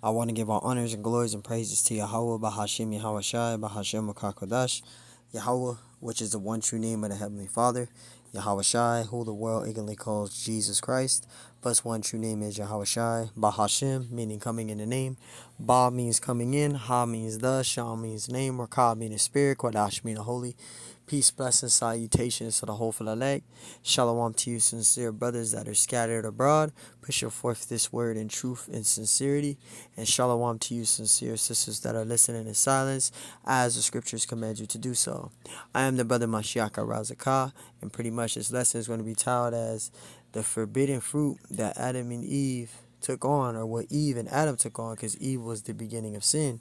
I want to give all honors and glories and praises to Yahweh, Bahashim Yahweh Shai, Bahashim Kodash, Yahweh, which is the one true name of the Heavenly Father, Yahweh Shai, who the world ignorantly calls Jesus Christ, but one true name is Yahweh Shai, Bahashim, meaning coming in the name, Ba means coming in, Ha means the, Shah means name, or Ka meaning spirit, Kodash meaning holy. Peace, blessings, salutations to the whole elect. Shalom to you, sincere brothers that are scattered abroad. Push forth this word in truth and sincerity. And shalom to you, sincere sisters that are listening in silence, as the scriptures command you to do so. I am the brother Mashiach Razakah, and pretty much this lesson is going to be titled as the forbidden fruit that Adam and Eve took on, or what Eve and Adam took on, because Eve was the beginning of sin,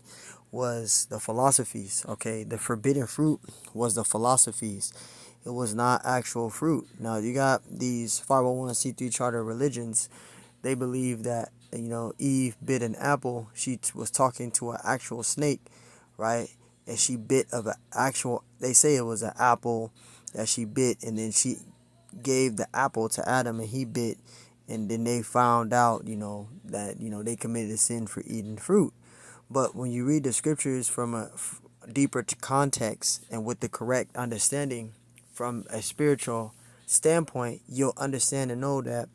was the philosophies. Okay, the forbidden fruit was the philosophies. It was not actual fruit. Now you got these 501c3 charter religions. They believe that, Eve bit an apple. She was talking to an actual snake, right? And she bit of an actual. They say it was an apple that she bit, and then she gave the apple to Adam, and he bit, and then they found out, that they committed a sin for eating fruit. But when you read the scriptures from a deeper context and with the correct understanding from a spiritual standpoint, you'll understand and know that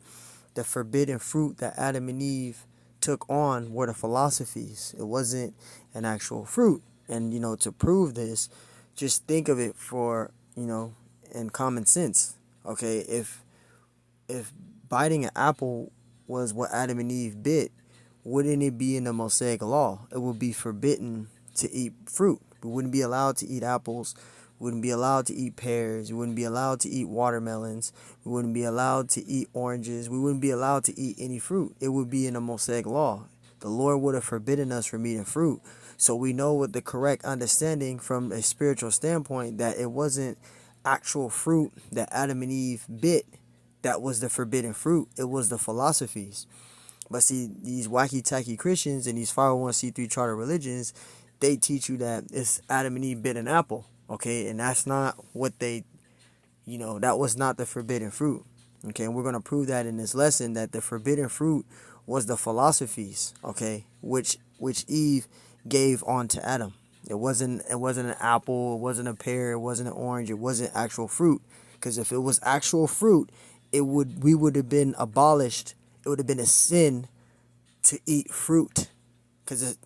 the forbidden fruit that Adam and Eve took on were the philosophies. It wasn't an actual fruit. And, to prove this, just think of it for, in common sense. Okay, if biting an apple was what Adam and Eve bit, wouldn't it be in the Mosaic law? It would be forbidden to eat fruit. We wouldn't be allowed to eat apples. We wouldn't be allowed to eat pears. We wouldn't be allowed to eat watermelons. We wouldn't be allowed to eat oranges. We wouldn't be allowed to eat any fruit. It would be in the Mosaic law. The Lord would have forbidden us from eating fruit. So we know with the correct understanding from a spiritual standpoint that it wasn't actual fruit that Adam and Eve bit that was the forbidden fruit. It was the philosophies. But see, these wacky-tacky Christians and these 501c3 charter religions, they teach you that it's Adam and Eve bit an apple, okay? And that's not what they, that was not the forbidden fruit, okay? And we're going to prove that in this lesson, that the forbidden fruit was the philosophies, okay? Which Eve gave on to Adam. It wasn't an apple, it wasn't a pear, it wasn't an orange, it wasn't actual fruit. Because if it was actual fruit, we would have been abolished. It would have been a sin to eat fruit, because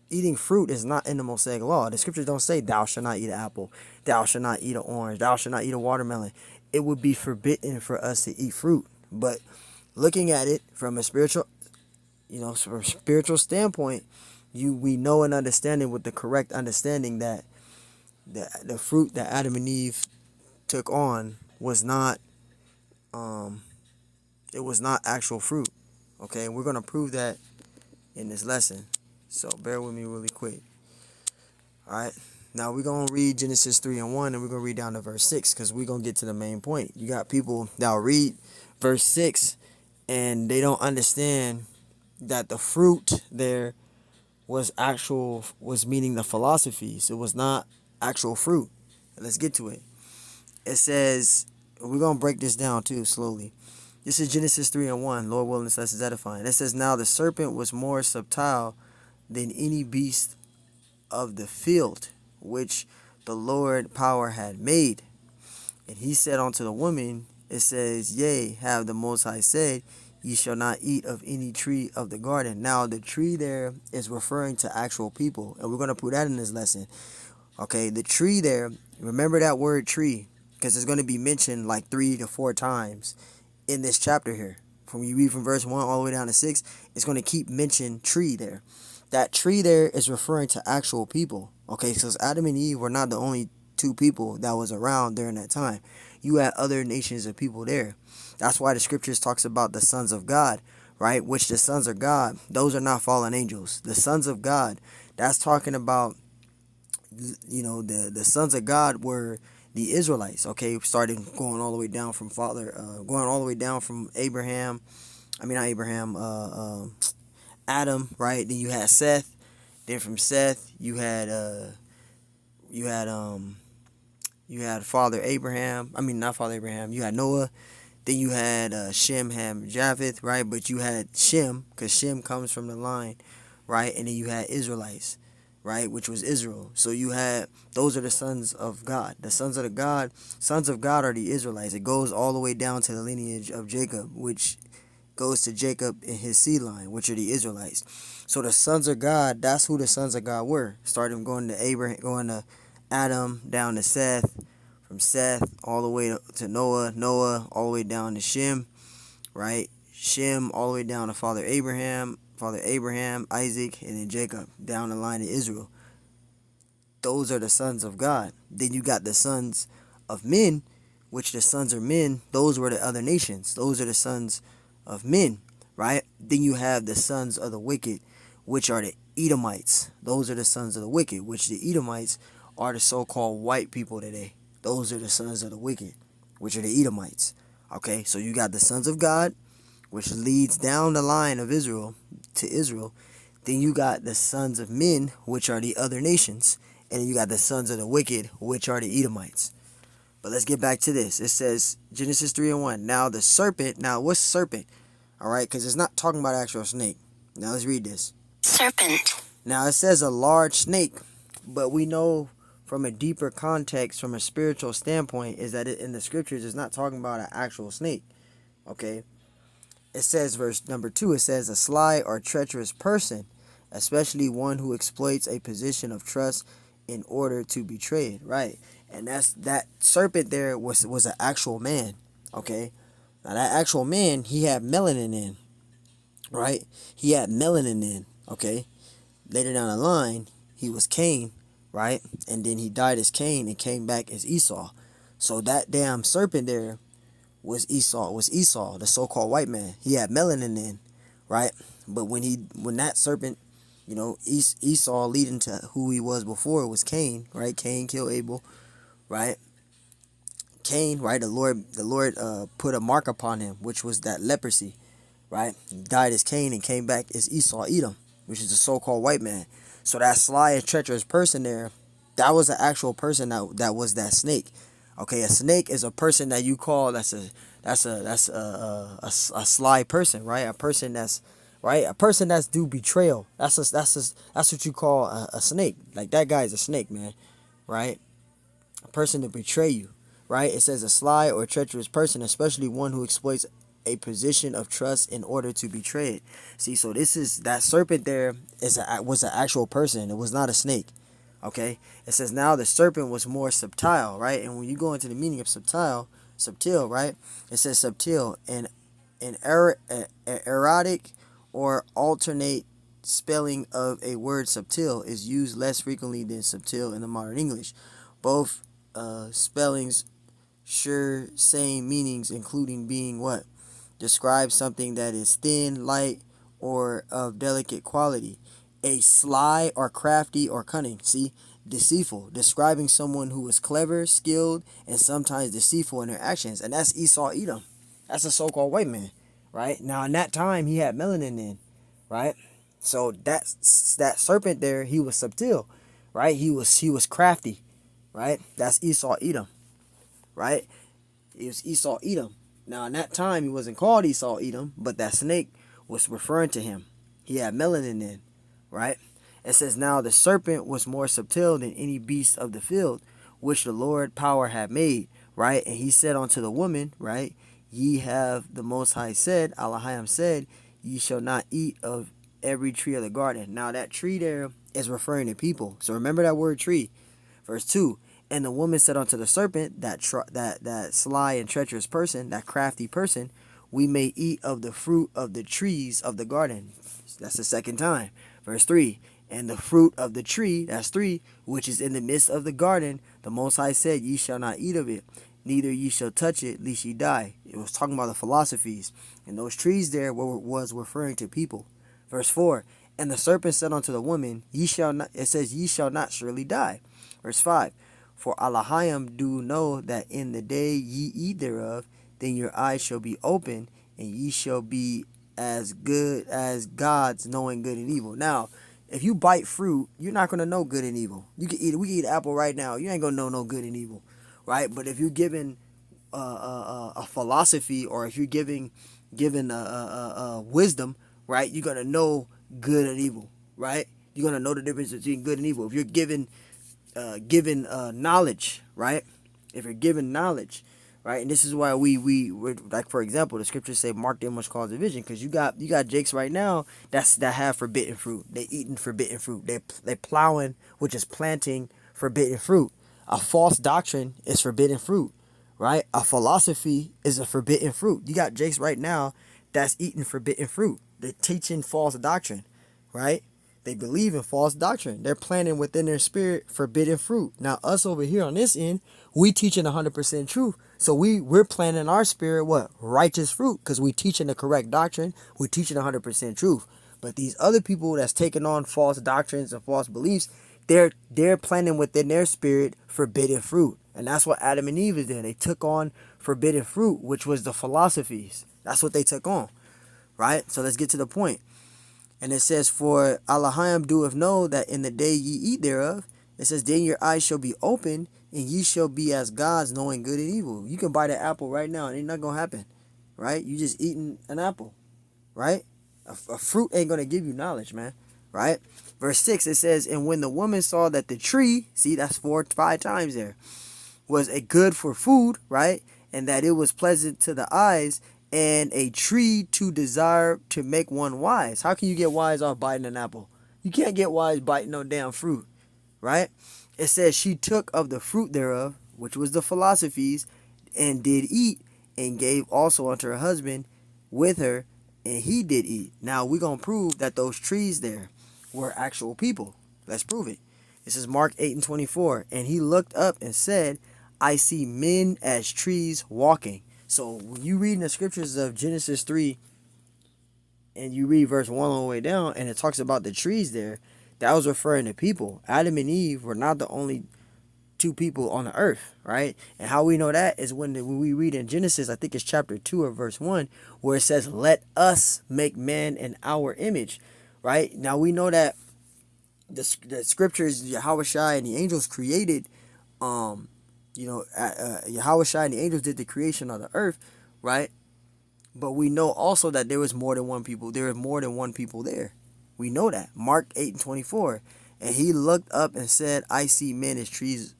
eating fruit is not in the Mosaic law. The scriptures don't say thou shalt not eat an apple, thou shalt not eat an orange, thou shalt not eat a watermelon. It would be forbidden for us to eat fruit. But looking at it from a spiritual, from a spiritual standpoint, we know and understanding with the correct understanding that the fruit that Adam and Eve took on was not it was not actual fruit. Okay, and we're going to prove that in this lesson. So bear with me really quick. Alright, now we're going to read Genesis 3:1, and we're going to read down to verse 6, because we're going to get to the main point. You got people that will read verse 6 and they don't understand that the fruit there was meaning the philosophies. It was not actual fruit. Let's get to it. It says, we're going to break this down too slowly. This is Genesis 3:1. Lord willing, this is edifying. It says, now the serpent was more subtle than any beast of the field, which the Lord power had made. And he said unto the woman, it says, yea, have the Most High said, ye shall not eat of any tree of the garden. Now the tree there is referring to actual people, and we're going to put that in this lesson. Okay, the tree there, remember that word tree, because it's going to be mentioned like 3 to 4 times in this chapter here. From you read from verse 1 all the way down to 6, it's going to keep mentioning tree there. That tree there is referring to actual people. Okay, so Adam and Eve were not the only 2 people that was around during that time. You had other nations of people there. That's why the scriptures talks about the sons of God, right? Which the sons of God, those are not fallen angels. The sons of God, that's talking about, the sons of God were the Israelites, okay, starting going all the way down from Abraham, Adam, right? Then you had Seth. Then from Seth, you had Father Abraham. Not Father Abraham. You had Noah. Then you had Shem, Ham, Japheth, right? But you had Shem, because Shem comes from the line right? And then you had Israelites, right, which was Israel. So you had, those are the sons of God. The sons of God are the Israelites. It goes all the way down to the lineage of Jacob, which goes to Jacob and his seed line, which are the Israelites. So the sons of God, that's who the sons of God were. Starting going to Abraham, going to Adam, down to Seth, from Seth all the way to Noah, Noah all the way down to Shem, right? Shem all the way down to Father Abraham, Isaac, and then Jacob, down the line of Israel. Those are the sons of God. Then you got the sons of men, which the sons of men, those were the other nations. Those are the sons of men, right? Then you have the sons of the wicked, which are the Edomites. Those are the sons of the wicked, which the Edomites are the so-called white people today. Those are the sons of the wicked, which are the Edomites. Okay, so you got the sons of God, which leads down the line of Israel to Israel. Then you got the sons of men, which are the other nations. And then you got the sons of the wicked, which are the Edomites. But let's get back to this. It says, Genesis 3:1. Now the serpent, now what's serpent? All right, because it's not talking about actual snake. Now let's read this. Serpent. Now it says a large snake, but we know from a deeper context, from a spiritual standpoint, is that in the scriptures, it's not talking about an actual snake. Okay. It says, verse number 2, it says, a sly or treacherous person, especially one who exploits a position of trust in order to betray it, right? And that serpent there was an actual man, okay? Now that actual man, he had melanin in, right? He had melanin in, okay? Later down the line, he was Cain, right? And then he died as Cain and came back as Esau. So that damn serpent there was Esau, the so-called white man. He had melanin in, right? But when that serpent, Esau leading to who he was before was Cain, right? Cain killed Abel, right? Cain, right? The Lord put a mark upon him, which was that leprosy, right? He died as Cain and came back as Esau, Edom, which is the so-called white man. So that sly and treacherous person there, that was an actual person that was that snake. Okay, a snake is a person that you call that's a sly person, right? A person that's right, a person that's do betrayal. That's what you call a snake. Like that guy is a snake, man, right? A person to betray you, right? It says a sly or treacherous person, especially one who exploits a position of trust in order to betray it. See, so this is that serpent there was an actual person. It was not a snake. Okay, it says now the serpent was more subtile, right? And when you go into the meaning of subtile, right? It says subtile and an erotic or alternate spelling of a word subtile is used less frequently than subtile in the modern English. Both spellings share same meanings, including being what? Describe something that is thin, light, or of delicate quality. A sly or crafty or cunning. See? Deceitful. Describing someone who is clever, skilled, and sometimes deceitful in their actions. And that's Esau Edom. That's a so-called white man. Right? Now in that time he had melanin in. Right? So that serpent there, he was subtle. Right? He was crafty. Right? That's Esau Edom. Right? It was Esau Edom. Now in that time he wasn't called Esau Edom, but that snake was referring to him. He had melanin in, right? It says now the serpent was more subtle than any beast of the field, which the Lord power had made, right? And he said unto the woman, right? Ye have the Most High said, Elohim said, ye shall not eat of every tree of the garden. Now that tree there is referring to people. So remember that word tree. Verse 2. And the woman said unto the serpent, that sly and treacherous person, that crafty person, we may eat of the fruit of the trees of the garden. That's the second time. Verse 3. And the fruit of the tree, that's 3, which is in the midst of the garden, the Most High said, ye shall not eat of it, neither ye shall touch it, lest ye die. It was talking about the philosophies. And those trees there was referring to people. Verse 4. And the serpent said unto the woman, ye shall not, it says, ye shall not surely die. Verse 5. For Elohim do know that in the day ye eat thereof, then your eyes shall be open, and ye shall be as good as gods, knowing good and evil. Now, if you bite fruit, you're not gonna know good and evil. We can eat an apple right now. You ain't gonna know no good and evil, right? But if you're given a philosophy, or if you're given wisdom, right, you're gonna know good and evil, right? You're gonna know the difference between good and evil. If you're given knowledge, right? If you're given knowledge, right? And this is why we're like, for example, the scriptures say, "Mark them which cause division," because you got jakes right now that have forbidden fruit. They eating forbidden fruit. They plowing, which is planting forbidden fruit. A false doctrine is forbidden fruit, right? A philosophy is a forbidden fruit. You got jakes right now that's eating forbidden fruit. They're teaching false doctrine, right? They believe in false doctrine. They're planting within their spirit forbidden fruit. Now, us over here on this end, we teaching 100% truth. So we're planting in our spirit what? Righteous fruit, because we teaching the correct doctrine. We teaching 100% truth. But these other people that's taking on false doctrines and false beliefs, they're planting within their spirit forbidden fruit. And that's what Adam and Eve is doing. They took on forbidden fruit, which was the philosophies. That's what they took on, right? So let's get to the point. And it says, "For Allahim doeth know that in the day ye eat thereof," it says, "then your eyes shall be open, and ye shall be as gods, knowing good and evil." You can buy the apple right now, and it's not going to happen, right? You just eating an apple, right? A fruit ain't going to give you knowledge, man, right? Verse 6, it says, "And when the woman saw that the tree," see, that's 5 times there, "was a good for food," right? "And that it was pleasant to the eyes, and a tree to desire to make one wise." How can you get wise off biting an apple? You can't get wise biting no damn fruit, right? It says, "She took of the fruit thereof," which was the philosophies, "and did eat, and gave also unto her husband with her, and he did eat." Now we're going to prove that those trees there were actual people. Let's prove it. This is Mark 8:24. "And he looked up and said, I see men as trees walking." So when you read in the scriptures of Genesis 3 and you read verse 1 all the way down, and it talks about the trees there, that was referring to people. Adam and Eve were not the only two people on the earth, right? And how we know that is when we read in Genesis, I think it's chapter 2 or verse 1, where it says, "Let us make man in our image," right? Now we know that the scriptures, Yahushua and the angels created, Yahushua and the angels did the creation of the earth, right? But we know also that there was more than one people. There was more than one people there. We know that. Mark 8:24. "And he looked up and said, I see men as trees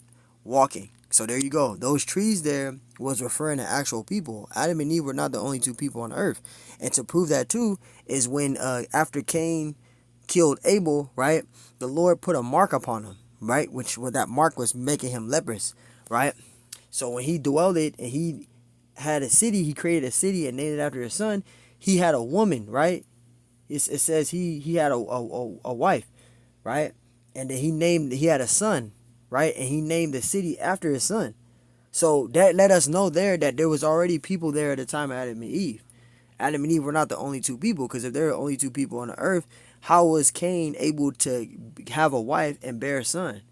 walking." So there you go. Those trees there was referring to actual people. Adam and Eve were not the only two people on earth. And to prove that too is when after Cain killed Abel, right? The Lord put a mark upon him, right? Which that mark was making him leprous, right? So when he dwelled it and he had a city, he created a city and named it after his son. He had a woman, right? It says he had a wife, right? And then he had a son, right? And he named the city after his son. So that let us know there that there was already people there at the time of Adam and Eve. Adam and Eve were not the only two people, because if there were only two people on the earth, how was Cain able to have a wife and bear a son,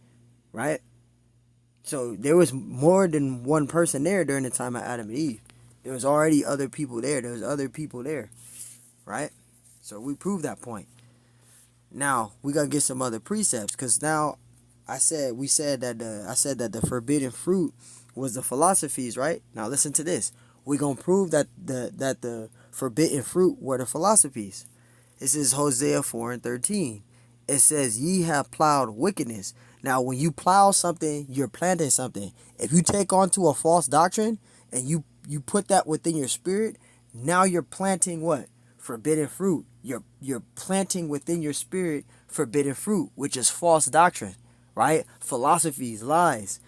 right? So there was more than one person there during the time of Adam and Eve. There was already other people there. There was other people there, right? So we proved that point. Now we gotta get some other precepts, because now I said that the forbidden fruit was the philosophies, right? Now listen to this. We're gonna prove that the forbidden fruit were the philosophies. This is Hosea 4:13. It says, "Ye have plowed wickedness." Now when you plow something, you're planting something. If you take on to a false doctrine and you put that within your spirit, now you're planting what? Forbidden fruit. You're planting within your spirit forbidden fruit, which is false doctrine, right? Philosophies, lies,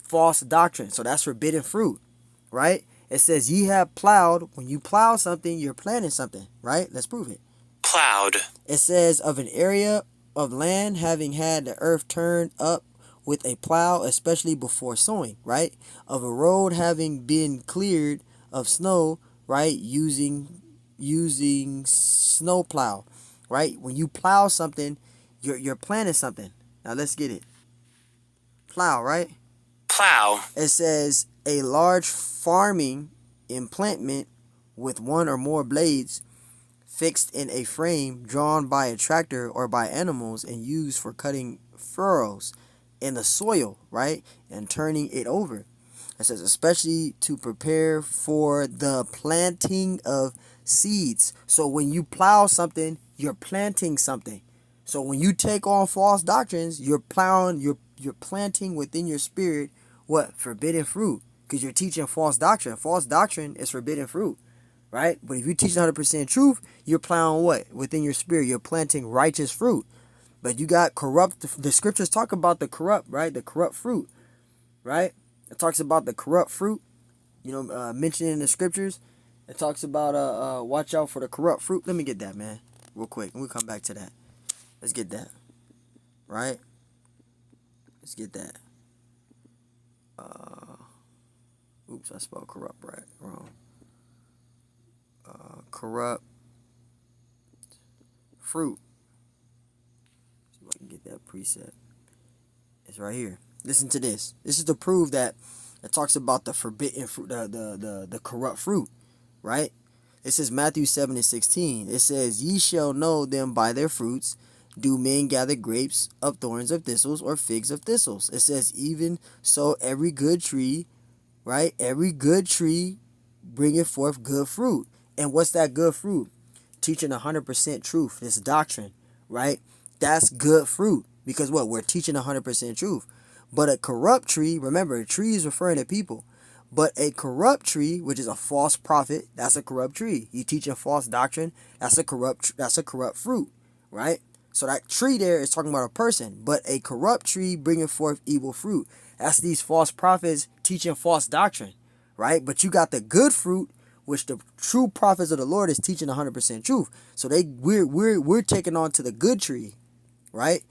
false doctrine. So that's forbidden fruit, right? It says, "Ye have plowed." When you plow something, you're planting something, right? Let's prove it. Plowed. It says, "Of an area of land having had the earth turned up with a plow, especially before sowing," right? "Of a road having been cleared of snow," right? Using snow plow, right? When you plow something, you're planting something. Now let's get it. Plow, right? Plow. It says, "A large farming implement with one or more blades fixed in a frame drawn by a tractor or by animals and used for cutting furrows in the soil," right? "And turning it over." It says, "especially to prepare for the planting of seeds." So when you plow something, you're planting something. So when you take on false doctrines, you're planting within your spirit what? Forbidden fruit. Because you're teaching false doctrine. False doctrine is forbidden fruit. Right? But if you teach 100% truth, you're plowing what? Within your spirit. You're planting righteous fruit. But you got corrupt. The scriptures talk about the corrupt, right? The corrupt fruit. Right? It talks about the corrupt fruit. Mentioned in the scriptures. It talks about watch out for the corrupt fruit. Let me get that, man. Real quick. And we'll come back to that. Let's get that. Right? Let's get that. Oops, I spelled corrupt wrong. Corrupt fruit. See if I can get that precept. It's right here. Listen to this. This is to prove that it talks about the forbidden fruit, the corrupt fruit, right? It says Matthew 7:16. It says, "Ye shall know them by their fruits. Do men gather grapes of thorns of thistles, or figs of thistles?" It says, "Even so, every good tree," right? Every good tree bringeth forth good fruit. And what's that good fruit? Teaching 100% truth, this doctrine, right? That's good fruit. Because what? We're teaching 100% truth. But a corrupt tree, remember, a tree is referring to people. But a corrupt tree, which is a false prophet, that's a corrupt tree. You teach a false doctrine, that's a corrupt fruit, right? So that tree there is talking about a person. But a corrupt tree bringing forth evil fruit. That's these false prophets teaching false doctrine, right? But you got the good fruit, which the true prophets of the Lord is teaching 100% truth. So we're taking on to the good tree, right?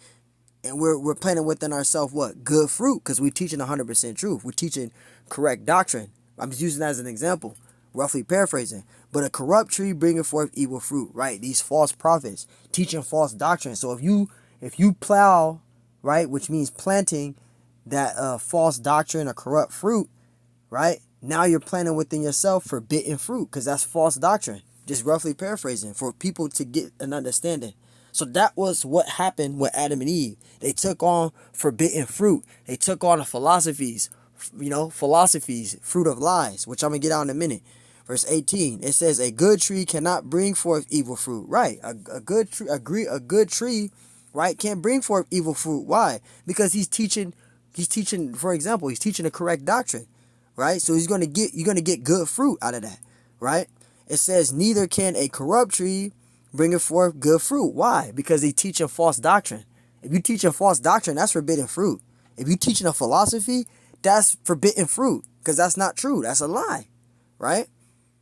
And we're planting within ourselves what? Good fruit, because we're teaching 100% truth. We're teaching correct doctrine. I'm just using that as an example, roughly paraphrasing. But a corrupt tree bringing forth evil fruit, right? These false prophets teaching false doctrine. So if you plow, right, which means planting that false doctrine or corrupt fruit, right? Now you're planting within yourself forbidden fruit, because that's false doctrine. Just roughly paraphrasing for people to get an understanding. So that was what happened with Adam and Eve. They took on forbidden fruit. They took on the philosophies, fruit of lies, which I'm going to get out in a minute. Verse 18, it says, "A good tree cannot bring forth evil fruit." Right. A good tree, right, can't bring forth evil fruit. Why? Because he's teaching, for example, he's teaching the correct doctrine. Right? So you're gonna get good fruit out of that. Right? It says, "Neither can a corrupt tree bringing forth good fruit." Why? Because they teach a false doctrine. If you teach a false doctrine, that's forbidden fruit. If you teaching a philosophy, that's forbidden fruit, because that's not true. That's a lie, right?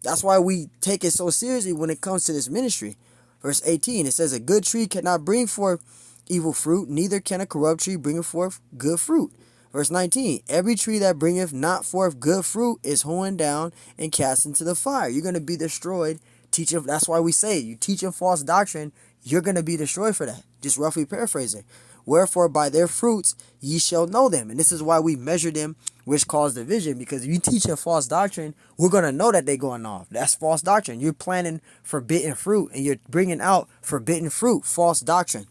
That's why we take it so seriously when it comes to this ministry. Verse 18, it says, "A good tree cannot bring forth evil fruit, neither can a corrupt tree bring forth good fruit." Verse 19, "Every tree that bringeth not forth good fruit is hewn down and cast into the fire." You're going to be destroyed. That's why we say, you teaching false doctrine, you're going to be destroyed for that. Just roughly paraphrasing. "Wherefore by their fruits ye shall know them." And this is why we measure them, which cause division. Because if you teach a false doctrine, we're going to know that they're going off. That's false doctrine. You're planting forbidden fruit, and you're bringing out forbidden fruit, false doctrine.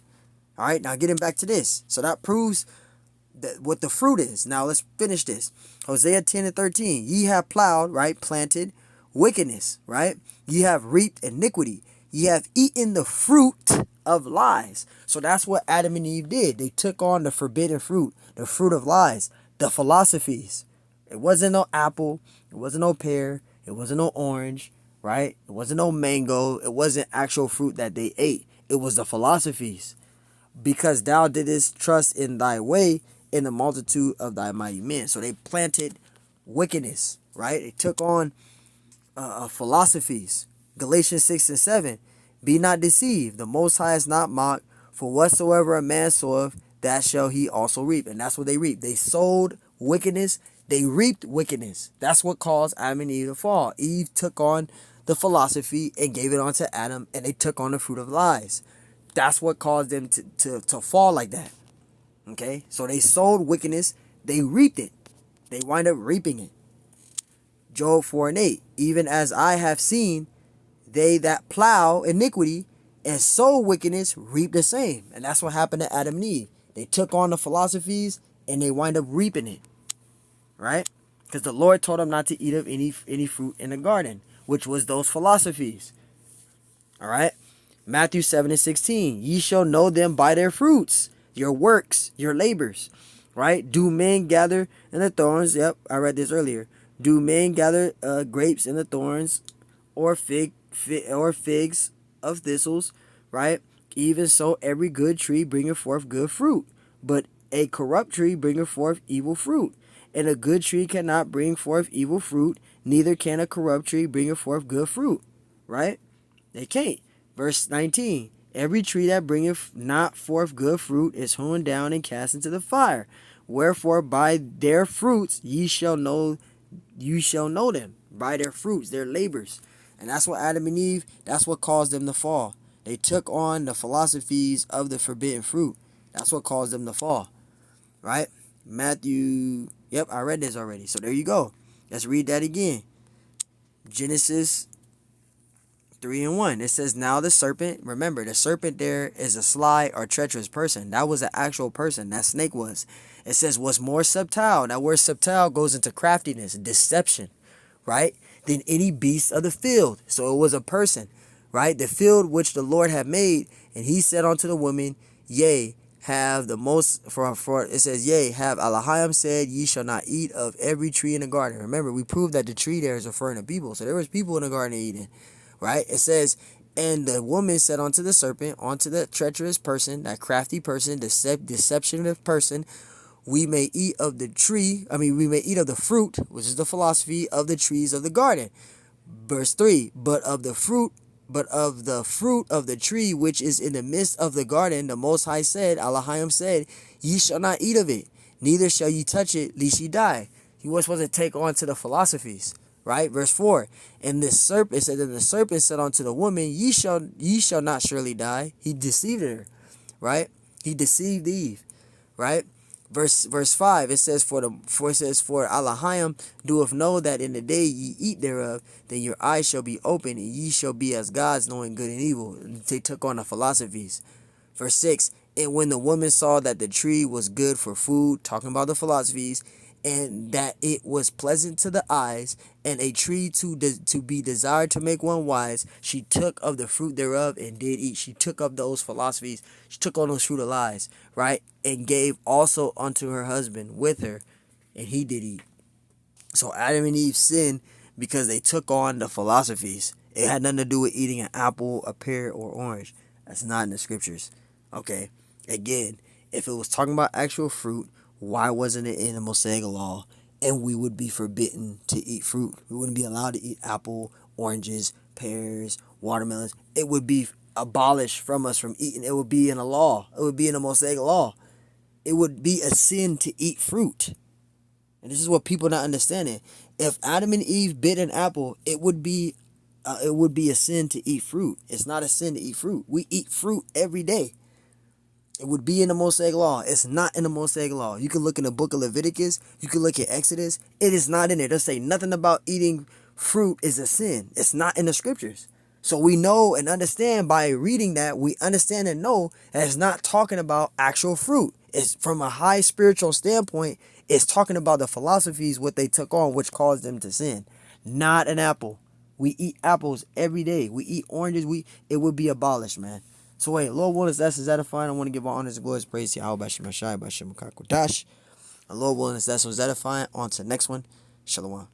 All right, now getting back to this. So that proves what the fruit is. Now let's finish this. Hosea 10:13. "Ye have plowed," right, planted wickedness, right? "Ye have reaped iniquity. Ye have eaten the fruit of lies." So that's what Adam and Eve did. They took on the forbidden fruit, the fruit of lies, the philosophies. It wasn't no apple. It wasn't no pear. It wasn't no orange, right? It wasn't no mango. It wasn't actual fruit that they ate. It was the philosophies. "Because thou didst trust in thy way, in the multitude of thy mighty men." So they planted wickedness, right? They took on philosophies. Galatians 6:7, "Be not deceived, the Most High is not mocked, for whatsoever a man soweth, that shall he also reap." And that's what they reaped. They sowed wickedness, they reaped wickedness. That's what caused Adam and Eve to fall. Eve took on the philosophy and gave it on to Adam, and they took on the fruit of lies. That's what caused them to fall like that. Okay? So they sowed wickedness, they reaped it. They wind up reaping it. Job 4:8, "Even as I have seen, they that plow iniquity and sow wickedness reap the same." And that's what happened to Adam and Eve. They took on the philosophies and they wind up reaping it. Right? Because the Lord told them not to eat of any fruit in the garden, which was those philosophies. All right? Matthew 7:16. Ye shall know them by their fruits, your works, your labors. Right? Do men gather in the thorns? Yep, I read this earlier. Do men gather grapes in the thorns, or figs of thistles? Right? Even so, every good tree bringeth forth good fruit, but a corrupt tree bringeth forth evil fruit. And a good tree cannot bring forth evil fruit, neither can a corrupt tree bring forth good fruit. Right? They can't. Verse 19. Every tree that bringeth not forth good fruit is hewn down and cast into the fire. Wherefore by their fruits you shall know them. By their fruits, their labors. And that's what Adam and Eve, that's what caused them to fall. They took on the philosophies of the forbidden fruit. That's what caused them to fall. Right? Matthew, yep, I read this already. So there you go. Let's read that again. Genesis 3:1. It says, now the serpent, remember, the serpent there is a sly or treacherous person. That was an actual person. That snake was. It says, was more subtile. That word subtile goes into craftiness, deception, right? Than any beast of the field. So it was a person, right? The field which the Lord had made. And he said unto the woman, yea, have the most, for it says, yea, have Elohim said, ye shall not eat of every tree in the garden. Remember, we proved that the tree there is referring to people. So there was people in the garden eating. Right? It says, and the woman said unto the serpent, unto the treacherous person, that crafty person, deceptive person, we may eat of the tree, we may eat of the fruit, which is the philosophy of the trees of the garden. Verse 3, but of the fruit of the tree which is in the midst of the garden, the Most High said, Elohim said, ye shall not eat of it, neither shall ye touch it, lest ye die. He was supposed to take on to the philosophies. Right? Verse 4. And this serpent, it said, and the serpent said unto the woman, ye shall not surely die. He deceived her. Right? He deceived Eve. Right? Verse 5, it says, for Elohim doeth know that in the day ye eat thereof, then your eyes shall be open, and ye shall be as gods, knowing good and evil. They took on the philosophies. Verse 6, and when the woman saw that the tree was good for food, talking about the philosophies, and that it was pleasant to the eyes, and a tree to be desired to make one wise, she took of the fruit thereof and did eat. She took up those philosophies. She took on those fruit of lies, right? And gave also unto her husband with her, and he did eat. So Adam and Eve sinned because they took on the philosophies. It had nothing to do with eating an apple, a pear, or orange. That's not in the scriptures. Okay, again, if it was talking about actual fruit, why wasn't it in the Mosaic law? And we would be forbidden to eat fruit. We wouldn't be allowed to eat apple, oranges, pears, watermelons. It would be abolished from us from eating. It would be in a law. It would be in the Mosaic law. It would be a sin to eat fruit. And this is what people not understanding. If Adam and Eve bit an apple, it would be a sin to eat fruit. It's not a sin to eat fruit. We eat fruit every day. It would be in the Mosaic law. It's not in the Mosaic law. You can look in the book of Leviticus. You can look at Exodus. It is not in there. They'll say nothing about eating fruit is a sin. It's not in the scriptures. So we know and understand by reading that, we understand and know that it's not talking about actual fruit. It's from a high spiritual standpoint. It's talking about the philosophies, what they took on, which caused them to sin. Not an apple. We eat apples every day. We eat oranges. It would be abolished, man. So wait, Lord willing, that's edifying. I want to give all honors and glories, praise to Yahweh Bashim Hashai Bashim Kakodash. And Lord willing, that's edifying. On to the next one. Shalom.